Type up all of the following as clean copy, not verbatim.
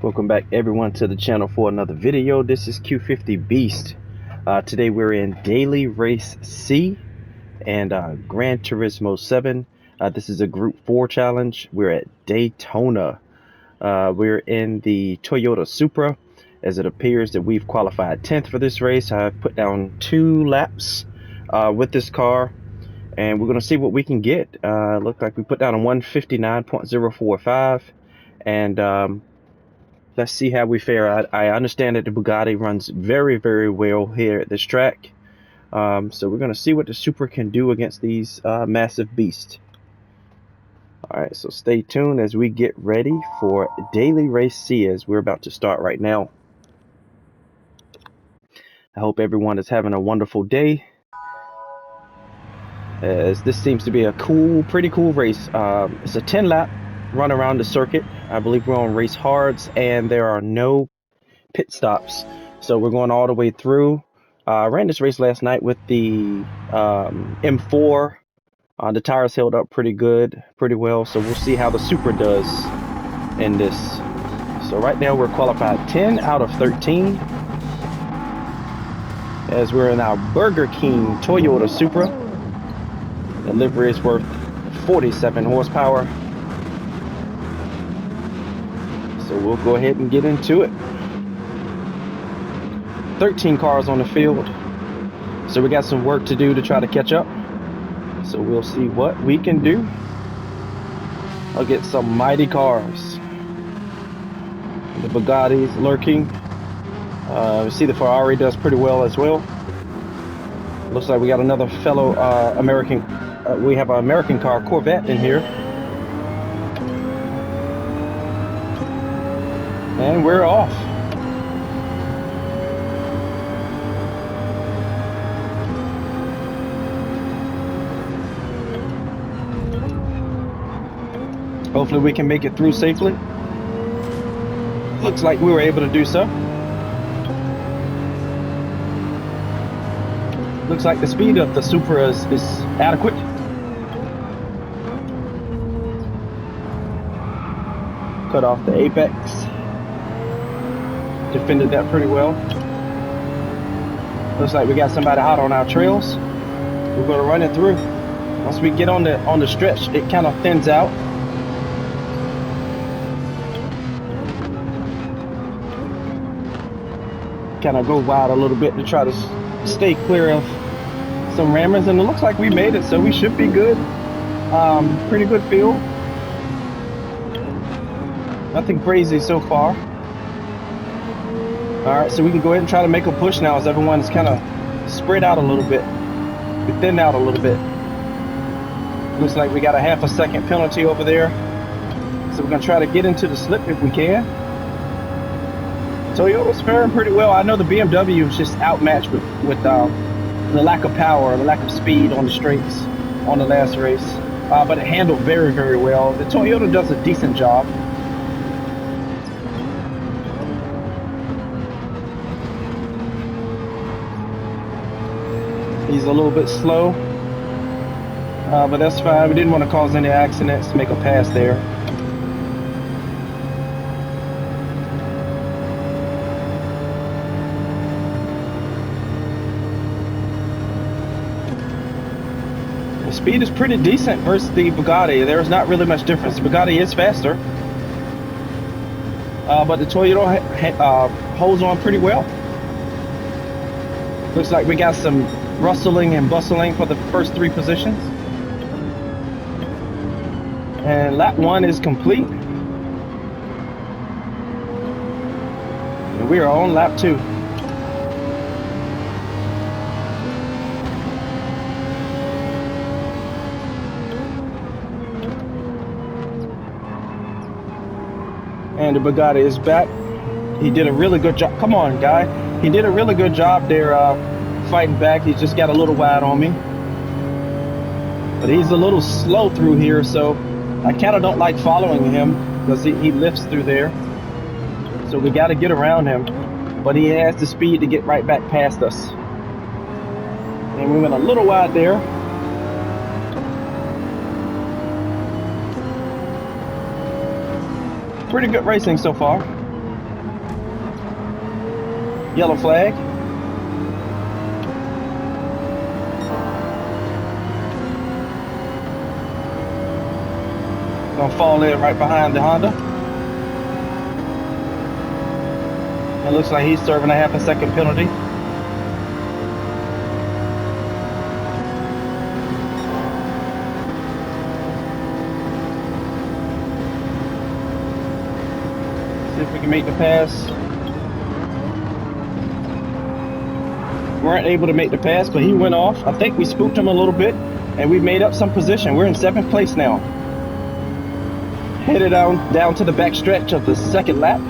Welcome back everyone to the channel for another video. This is Q50 Beast. Today we're in Daily Race C and Gran Turismo 7. This is a Group 4 challenge. We're at Daytona. We're in the Toyota Supra, as it appears that we've qualified 10th for this race. I've put down 2 laps with this car, and we're going to see what we can get. Looks like we put down a 159.045, and let's see how we fare. I understand that the Bugatti runs very, very well here at this track. So we're going to see what the Supra can do against these massive beasts. Alright, so stay tuned as we get ready for Daily Race C, as we're about to start right now. I hope everyone is having a wonderful day, as this seems to be a pretty cool race. It's a 10-lap run around the circuit. I believe we're on race hards, and there are no pit stops, so we're going all the way through. I ran this race last night with the M4. The tires held up pretty well, so we'll see how the Supra does in this. So right now we're qualified 10 out of 13, as we're in our Burger King Toyota Supra. The livery is worth 47 horsepower. So we'll go ahead and get into it. 13 cars on the field, so we got some work to do to try to catch up. So we'll see what we can do against some mighty cars. The Bugatti's lurking. We see the Ferrari does pretty well as well. Looks like we got another fellow American. We have an American car, Corvette, in here. And we're off. Hopefully we can make it through safely. Looks like we were able to do so. Looks like the speed of the Supra is adequate. Cut off the apex. Defended that pretty well. Looks like we got somebody hot on our trails. We're going to run it through. Once we get on the stretch, it kind of thins out. Kind of go wide a little bit to try to stay clear of some rammers, and it looks like we made it, so we should be good. Pretty good field. Nothing crazy so far. Alright, so we can go ahead and try to make a push now, as everyone's kind of spread out a little bit. We thinned out a little bit. Looks like we got a half a second penalty over there. So we're going to try to get into the slip if we can. Toyota's faring pretty well. I know the BMW is just outmatched with the lack of power, the lack of speed on the straights on the last race. But it handled very, very well. The Toyota does a decent job. He's a little bit slow, but that's fine. We didn't want to cause any accidents to make a pass there. The speed is pretty decent versus the Bugatti. There's not really much difference. The Bugatti is faster, but the Toyota holds on pretty well. Looks like we got some rustling and bustling for the first 3 positions. And lap 1 is complete. And we are on lap 2. And the Bugatti is back. He did a really good job. Come on, guy. He did a really good job there fighting back. He's just got a little wide on me. But he's a little slow through here, so I kind of don't like following him, because he lifts through there. So we got to get around him. But he has the speed to get right back past us. And we went a little wide there. Pretty good racing so far. Yellow flag. Gonna fall in right behind the Honda. It looks like he's serving a half-a-second penalty. See if we can make the pass. Weren't able to make the pass, but he went off. I think we spooked him a little bit, and we made up some position. We're in 7th place now. Headed down to the back stretch of the second lap.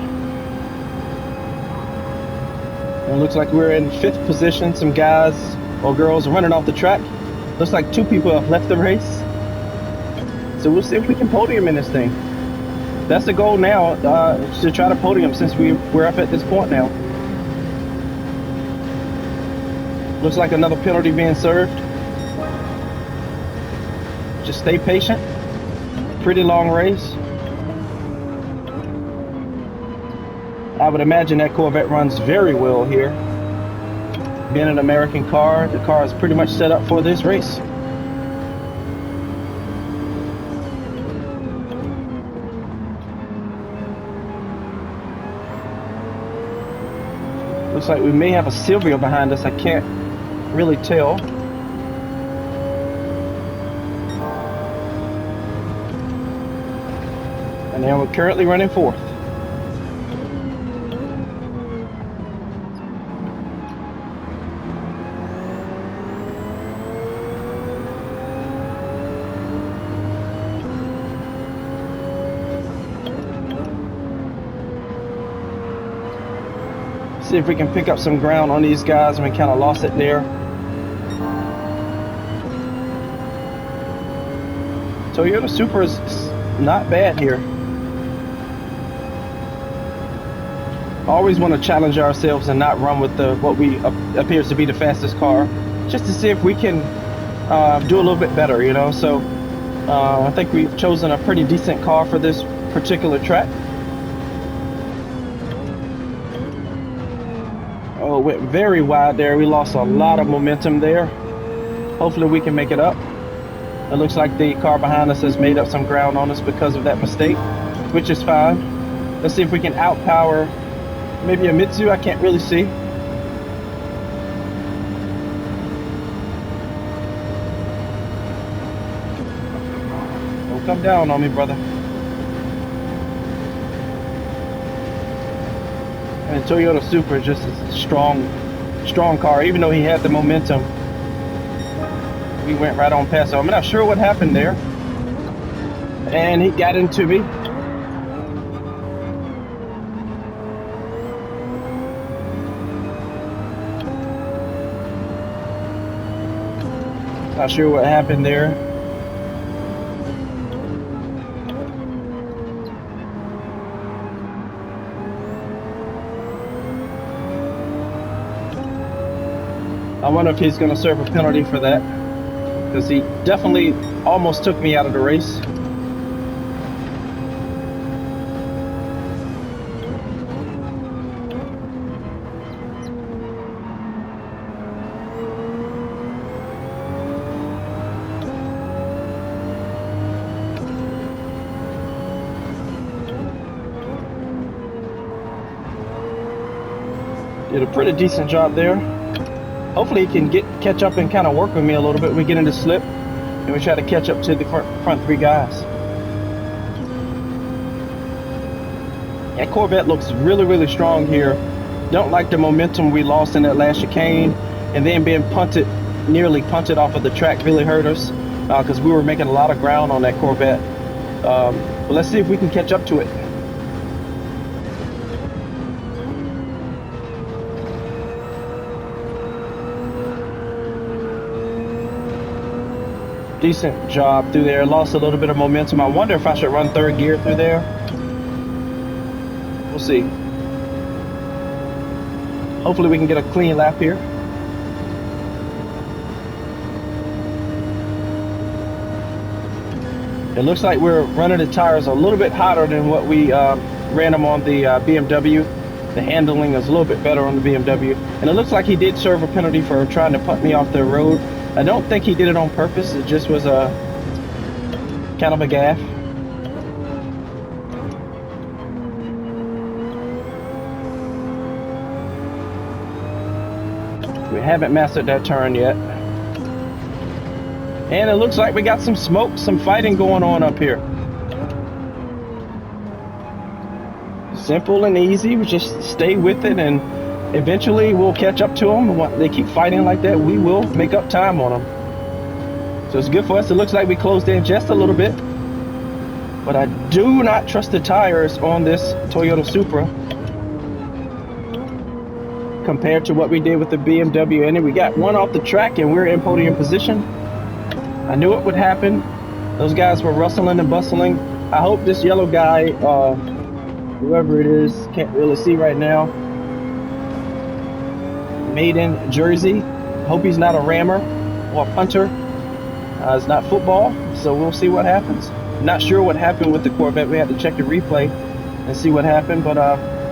And it looks like we're in 5th position. Some guys or girls are running off the track. Looks like 2 people have left the race. So we'll see if we can podium in this thing. That's the goal now, to try to podium since we're up at this point now. Looks like another penalty being served. Just stay patient. Pretty long race. I would imagine that Corvette runs very well here. Being an American car, the car is pretty much set up for this race. Looks like we may have a Silvio behind us. I can't really tell. And now we're currently running 4th. See if we can pick up some ground on these guys. We kind of lost it there. Toyota Supra is not bad here. Always want to challenge ourselves and not run with what appears to be the fastest car, just to see if we can do a little bit better, you know. So I think we've chosen a pretty decent car for this particular track. Oh, it went very wide there. We lost a lot of momentum there. Hopefully we can make it up. It looks like the car behind us has made up some ground on us because of that mistake, which is fine. Let's see if we can outpower maybe a Mitsu. I can't really see. Don't come down on me, brother. And Toyota Supra is just a strong car. Even though he had the momentum, we went right on past him. I'm not sure what happened there. And he got into me. Not sure what happened there. I wonder if he's going to serve a penalty for that, because he definitely almost took me out of the race. Did a pretty decent job there. Hopefully he can catch up and kind of work with me a little bit. We get into slip and we try to catch up to the front 3 guys. That Corvette looks really strong here. Don't like the momentum we lost in that last chicane, and then being nearly punted off of the track really hurt us, because we were making a lot of ground on that Corvette. But let's see if we can catch up to it. Decent job through there. Lost a little bit of momentum. I wonder if I should run 3rd gear through there. We'll see. Hopefully we can get a clean lap here. It looks like we're running the tires a little bit hotter than what we ran them on the BMW. The handling is a little bit better on the BMW. And it looks like he did serve a penalty for trying to putt me off the road. I don't think he did it on purpose. It just was a kind of a gaffe. We haven't mastered that turn yet. And it looks like we got some smoke, some fighting going on up here. Simple and easy. We just stay with it, and eventually we'll catch up to them. When they keep fighting like that, we will make up time on them. So it's good for us. It looks like we closed in just a little bit. But I do not trust the tires on this Toyota Supra compared to what we did with the BMW. And then we got one off the track and we're in podium position. I knew it would happen. Those guys were rustling and bustling. I hope this yellow guy, whoever it is, can't really see right now, made in Jersey. Hope he's not a rammer or a punter. It's not football, so we'll see what happens. Not sure what happened with the Corvette. We had to check the replay and see what happened, but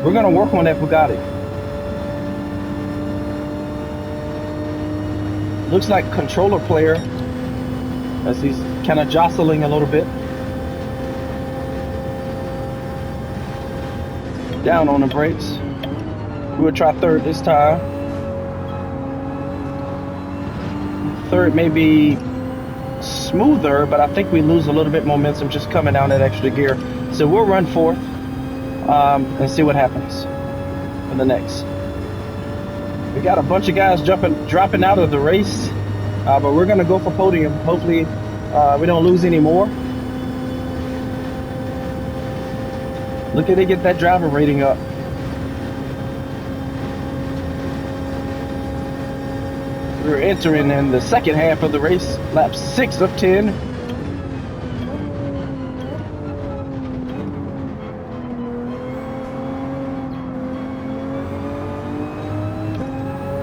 we're gonna work on that Bugatti. Looks like controller player, as he's kind of jostling a little bit. Down on the brakes. We'll try third this time. Third may be smoother, but I think we lose a little bit momentum just coming down that extra gear. So we'll run fourth and see what happens in the next. We got a bunch of guys dropping out of the race, but we're gonna go for podium. Hopefully we don't lose any more. Look at it, get that driver rating up. We're entering in the second half of the race, lap 6 of 10.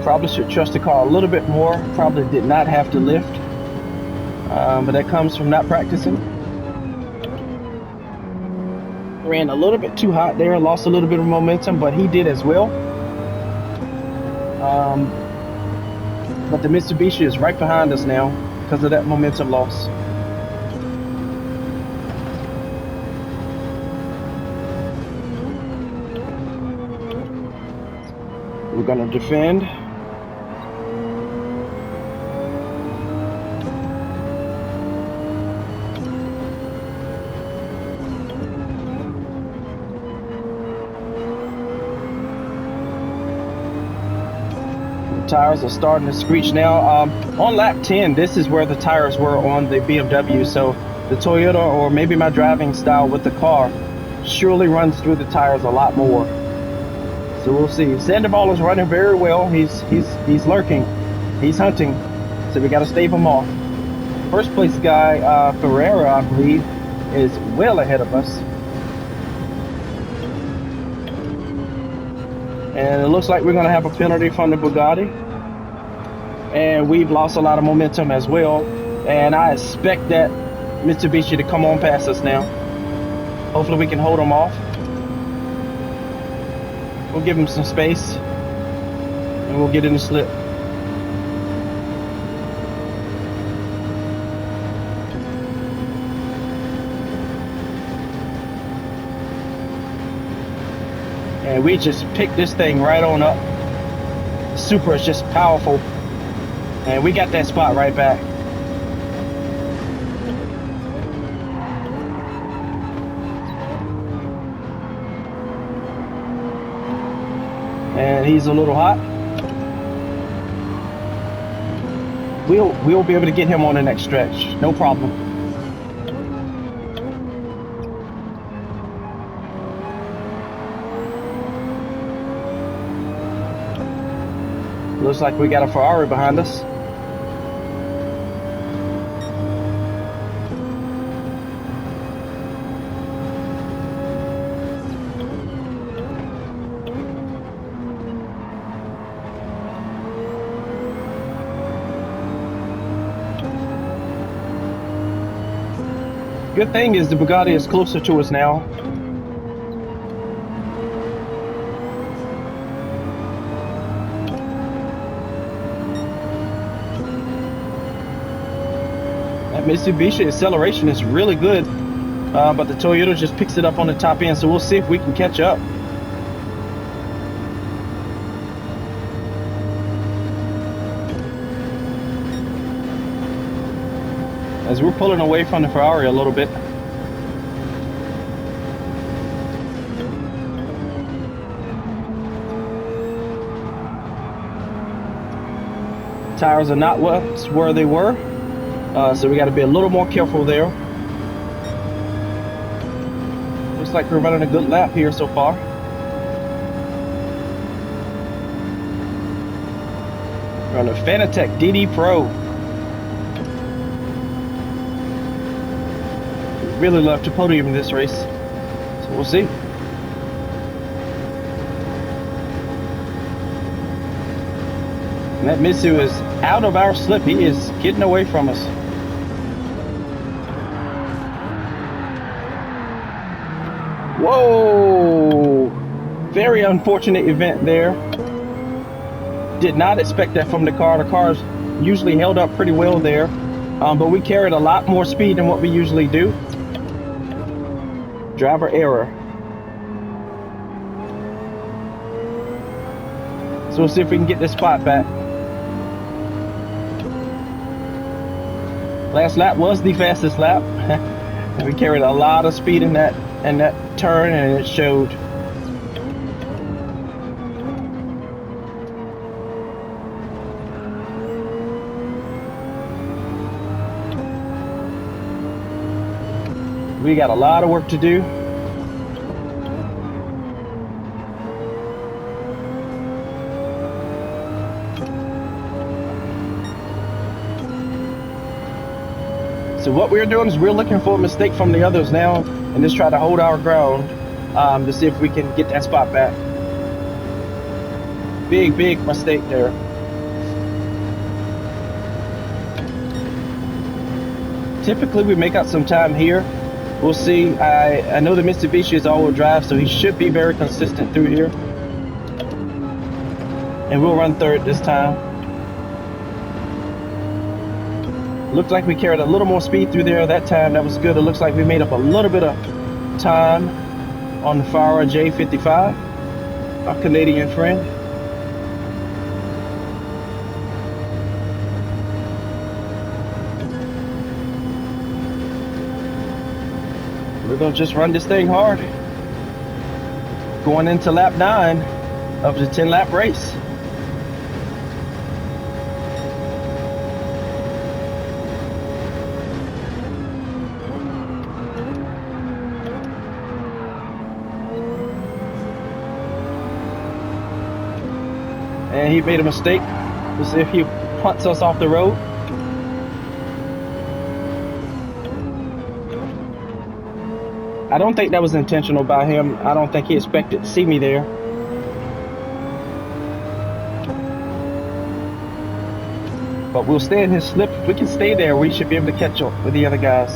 Probably should trust the car a little bit more. Probably did not have to lift, but that comes from not practicing. Ran a little bit too hot there, lost a little bit of momentum, but he did as well. But the Mitsubishi is right behind us now because of that momentum loss. We're gonna defend. Tires are starting to screech now. On lap 10, this is where the tires were on the BMW, so the Toyota, or maybe my driving style with the car, surely runs through the tires a lot more. So we'll see. Sandoval is running very well. He's lurking, he's hunting, so we got to stave him off. First place guy, Ferreira, I believe, is well ahead of us. And it looks like we're going to have a penalty from the Bugatti. And we've lost a lot of momentum as well. And I expect that Mitsubishi to come on past us now. Hopefully we can hold them off. We'll give them some space. And we'll get in the slip. And we just picked this thing right on up. Supra is just powerful. And we got that spot right back. And he's a little hot. We'll be able to get him on the next stretch. No problem. Looks like we got a Ferrari behind us. Good thing is the Bugatti is closer to us now. That Mitsubishi acceleration is really good, but the Toyota just picks it up on the top end, so we'll see if we can catch up. As we're pulling away from the Ferrari a little bit. Tires are not where they were, so we got to be a little more careful there. Looks like we're running a good lap here so far. We're on the Fanatec DD Pro. Really love to podium in this race, so we'll see. And that Mitsu is out of our slip. He is getting away from us. Whoa! Very unfortunate event there. Did not expect that from the car. The car's usually held up pretty well there, but we carried a lot more speed than what we usually do. Driver error. So we'll see if we can get this spot back. Last lap was the fastest lap. We carried a lot of speed in that turn, and it showed. We got a lot of work to do. So what we're doing is we're looking for a mistake from the others now and just try to hold our ground to see if we can get that spot back. Big mistake there. Typically we make out some time here. We'll see. I know the Mitsubishi is all-wheel drive, so he should be very consistent through here. And we'll run third this time. Looked like we carried a little more speed through there that time. That was good. It looks like we made up a little bit of time on the Farah J55, our Canadian friend. We're gonna just run this thing hard. Going into lap 9 of the 10-lap race. And he made a mistake. We'll see if he punts us off the road. I don't think that was intentional by him. I don't think he expected to see me there. But we'll stay in his slip. If we can stay there, we should be able to catch up with the other guys.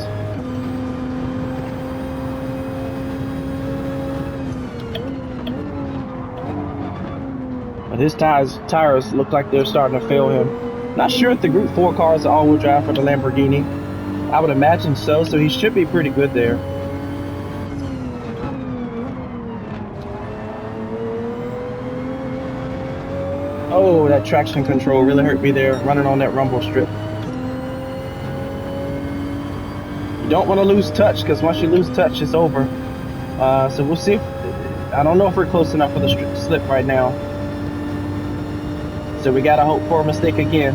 But his tires look like they're starting to fail him. Not sure if the Group 4 cars are all-wheel drive for the Lamborghini. I would imagine so he should be pretty good there. Oh, that traction control really hurt me there, running on that rumble strip. You don't want to lose touch, because once you lose touch, it's over. So we'll see. I don't know if we're close enough for the slip right now. So we gotta hope for a mistake again.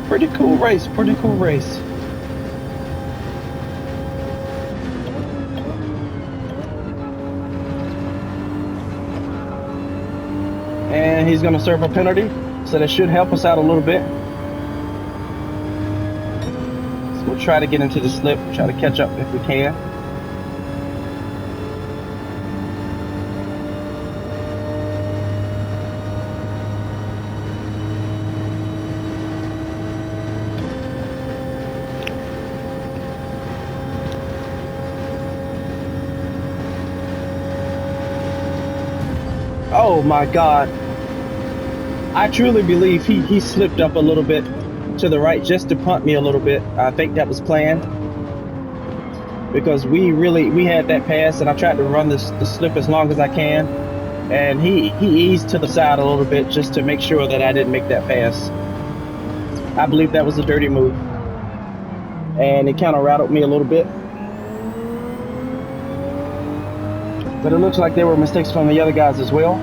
Pretty cool race, pretty cool race. And he's gonna serve a penalty, so that should help us out a little bit. So we'll try to get into the slip, try to catch up if we can. Oh my God. I truly believe he slipped up a little bit to the right just to punt me a little bit. I think that was planned, because we had that pass, and I tried to run the slip as long as I can, and he eased to the side a little bit just to make sure that I didn't make that pass. I believe that was a dirty move, and it kind of rattled me a little bit. But it looks like there were mistakes from the other guys as well.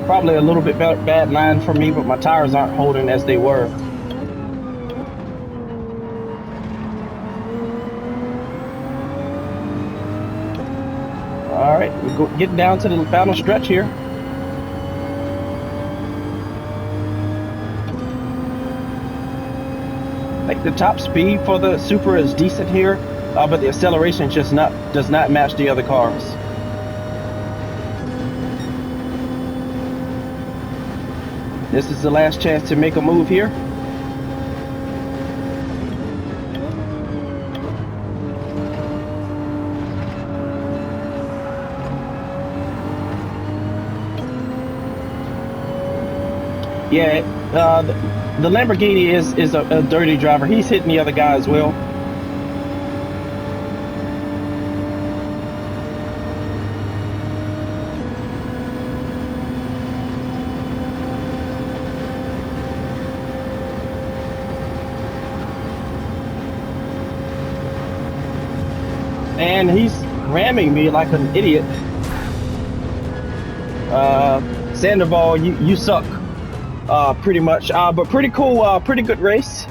Probably a little bit bad line for me, but my tires aren't holding as they were. All right, we're getting down to the final stretch here. I think the top speed for the Supra is decent here, but the acceleration just does not match the other cars. This is the last chance to make a move here. Yeah, the Lamborghini is a dirty driver. He's hitting the other guy as well. And he's ramming me like an idiot. Sandoval, you suck. Pretty much, but pretty cool, pretty good race.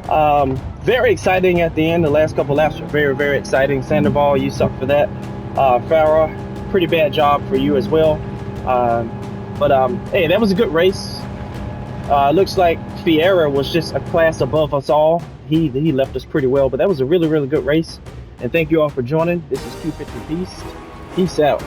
Very exciting at the end. The last couple laps were very, very exciting. Sandoval, you suck for that. Farah, pretty bad job for you as well. Hey, that was a good race. Looks like Fiera was just a class above us all. He left us pretty well, but that was a really, really good race. And thank you all for joining. This is Q50 Beast. Peace out.